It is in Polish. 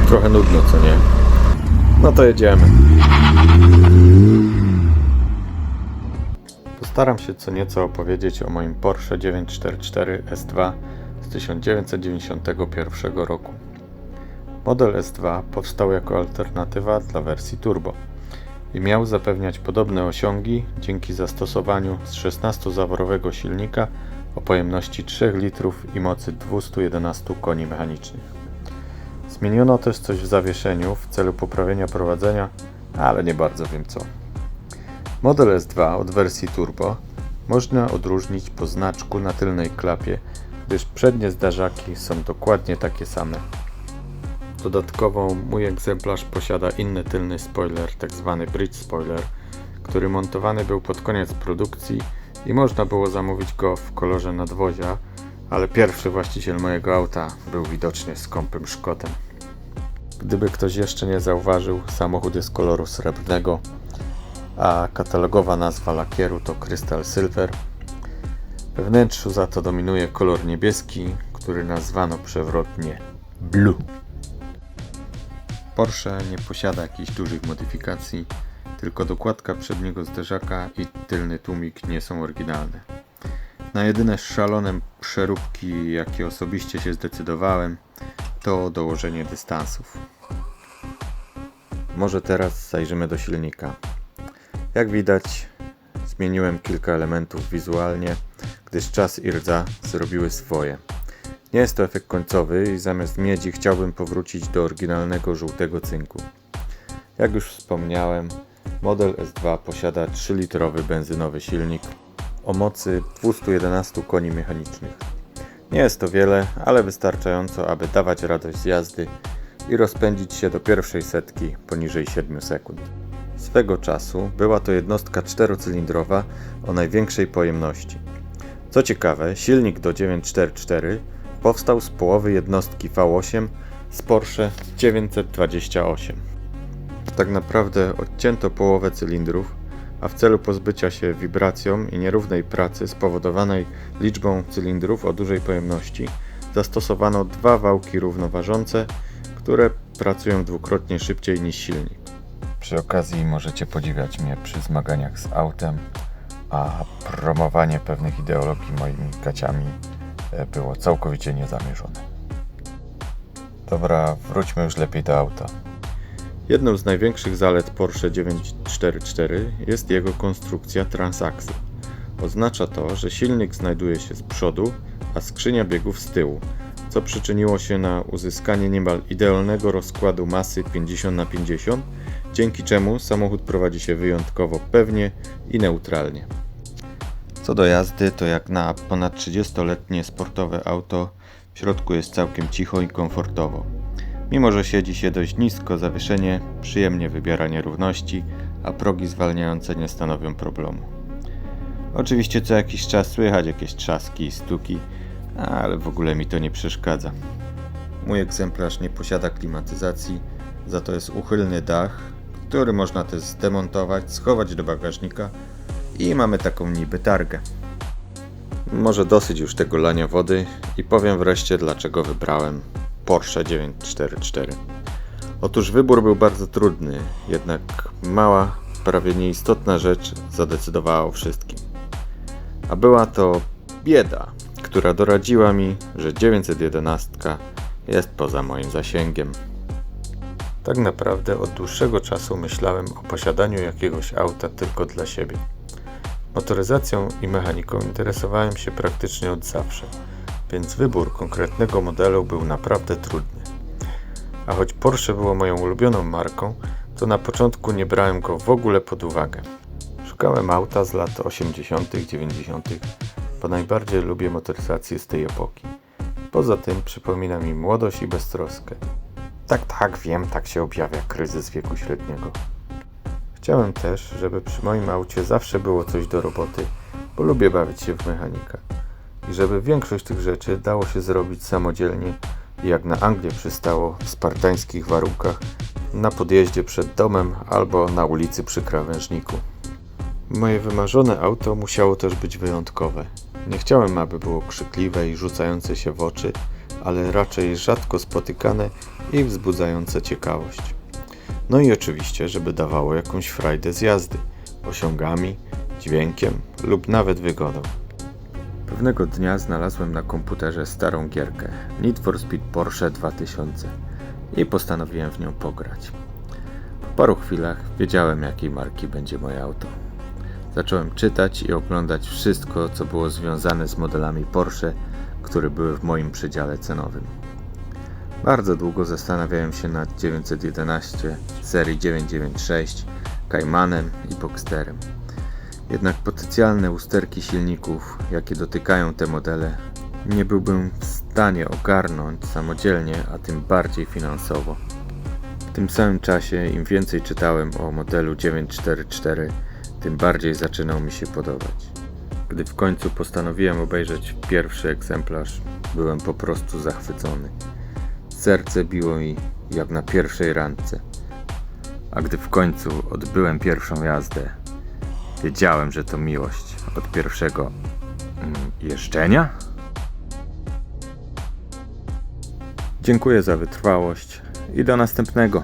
Trochę nudno, co nie? No to jedziemy. Postaram się co nieco opowiedzieć o moim Porsche 944 S2 z 1991 roku. Model S2 powstał jako alternatywa dla wersji turbo i miał zapewniać podobne osiągi dzięki zastosowaniu 16-zaworowego silnika o pojemności 3 litrów i mocy 211 koni mechanicznych. Zmieniono też coś w zawieszeniu w celu poprawienia prowadzenia, ale nie bardzo wiem co. Model S2 od wersji turbo można odróżnić po znaczku na tylnej klapie, gdyż przednie zderzaki są dokładnie takie same. Dodatkowo mój egzemplarz posiada inny tylny spoiler, tzw. bridge spoiler, który montowany był pod koniec produkcji i można było zamówić go w kolorze nadwozia, ale pierwszy właściciel mojego auta był widocznie skąpym Szkotem. Gdyby ktoś jeszcze nie zauważył, samochód jest koloru srebrnego, a katalogowa nazwa lakieru to Crystal Silver. We wnętrzu za to dominuje kolor niebieski, który nazwano przewrotnie Blue. Porsche nie posiada jakichś dużych modyfikacji, tylko dokładka przedniego zderzaka i tylny tłumik nie są oryginalne. Na jedyne szalone przeróbki, jakie osobiście się zdecydowałem, to dołożenie dystansów. Może teraz zajrzymy do silnika. Jak widać, zmieniłem kilka elementów wizualnie, gdyż czas i rdza zrobiły swoje. Nie jest to efekt końcowy i zamiast miedzi chciałbym powrócić do oryginalnego żółtego cynku. Jak już wspomniałem, model S2 posiada 3-litrowy benzynowy silnik o mocy 211 koni mechanicznych. Nie jest to wiele, ale wystarczająco, aby dawać radość z jazdy i rozpędzić się do pierwszej setki poniżej 7 sekund. Swego czasu była to jednostka 4-cylindrowa o największej pojemności. Co ciekawe, silnik do 944 powstał z połowy jednostki V8 z Porsche 928. Tak naprawdę odcięto połowę cylindrów, a w celu pozbycia się wibracją i nierównej pracy spowodowanej liczbą cylindrów o dużej pojemności zastosowano dwa wałki równoważące, które pracują dwukrotnie szybciej niż silnik. Przy okazji możecie podziwiać mnie przy zmaganiach z autem, a promowanie pewnych ideologii moimi gaciami było całkowicie niezamierzone. Dobra, wróćmy już lepiej do auta. Jedną z największych zalet Porsche 944 jest jego konstrukcja transaksy. Oznacza to, że silnik znajduje się z przodu, a skrzynia biegów z tyłu, co przyczyniło się na uzyskanie niemal idealnego rozkładu masy 50/50, dzięki czemu samochód prowadzi się wyjątkowo pewnie i neutralnie. Co do jazdy, to jak na ponad 30-letnie sportowe auto, w środku jest całkiem cicho i komfortowo. Mimo że siedzi się dość nisko, zawieszenie przyjemnie wybiera nierówności, a progi zwalniające nie stanowią problemu. Oczywiście co jakiś czas słychać jakieś trzaski i stuki, ale w ogóle mi to nie przeszkadza. Mój egzemplarz nie posiada klimatyzacji, za to jest uchylny dach, który można też zdemontować, schować do bagażnika i mamy taką niby targę. Może dosyć już tego lania wody i powiem wreszcie, dlaczego wybrałem Porsche 944. Otóż wybór był bardzo trudny, jednak mała, prawie nieistotna rzecz zadecydowała o wszystkim. A była to bieda, która doradziła mi, że 911 jest poza moim zasięgiem. Tak naprawdę od dłuższego czasu myślałem o posiadaniu jakiegoś auta tylko dla siebie. Motoryzacją i mechaniką interesowałem się praktycznie od zawsze, więc wybór konkretnego modelu był naprawdę trudny. A choć Porsche było moją ulubioną marką, to na początku nie brałem go w ogóle pod uwagę. Szukałem auta z lat 80., 90., bo najbardziej lubię motoryzację z tej epoki. Poza tym przypomina mi młodość i beztroskę. Tak, wiem, tak się objawia kryzys wieku średniego. Chciałem też, żeby przy moim aucie zawsze było coś do roboty, bo lubię bawić się w mechanika. I żeby większość tych rzeczy dało się zrobić samodzielnie i jak na Anglię przystało w spartańskich warunkach, na podjeździe przed domem albo na ulicy przy krawężniku. Moje wymarzone auto musiało też być wyjątkowe. Nie chciałem, aby było krzykliwe i rzucające się w oczy, ale raczej rzadko spotykane i wzbudzające ciekawość. No i oczywiście, żeby dawało jakąś frajdę z jazdy, osiągami, dźwiękiem lub nawet wygodą. Pewnego dnia znalazłem na komputerze starą gierkę Need for Speed Porsche 2000 i postanowiłem w nią pograć. Po paru chwilach wiedziałem, jakiej marki będzie moje auto. Zacząłem czytać i oglądać wszystko, co było związane z modelami Porsche, które były w moim przedziale cenowym. Bardzo długo zastanawiałem się nad 911 serii 996, Caymanem i Boxsterem. Jednak potencjalne usterki silników, jakie dotykają te modele, nie byłbym w stanie ogarnąć samodzielnie, a tym bardziej finansowo. W tym samym czasie, im więcej czytałem o modelu 944, tym bardziej zaczynał mi się podobać. Gdy w końcu postanowiłem obejrzeć pierwszy egzemplarz, byłem po prostu zachwycony. Serce biło mi jak na pierwszej randce. A gdy w końcu odbyłem pierwszą jazdę, wiedziałem, że to miłość od pierwszego jeżdżenia. Dziękuję za wytrwałość i do następnego.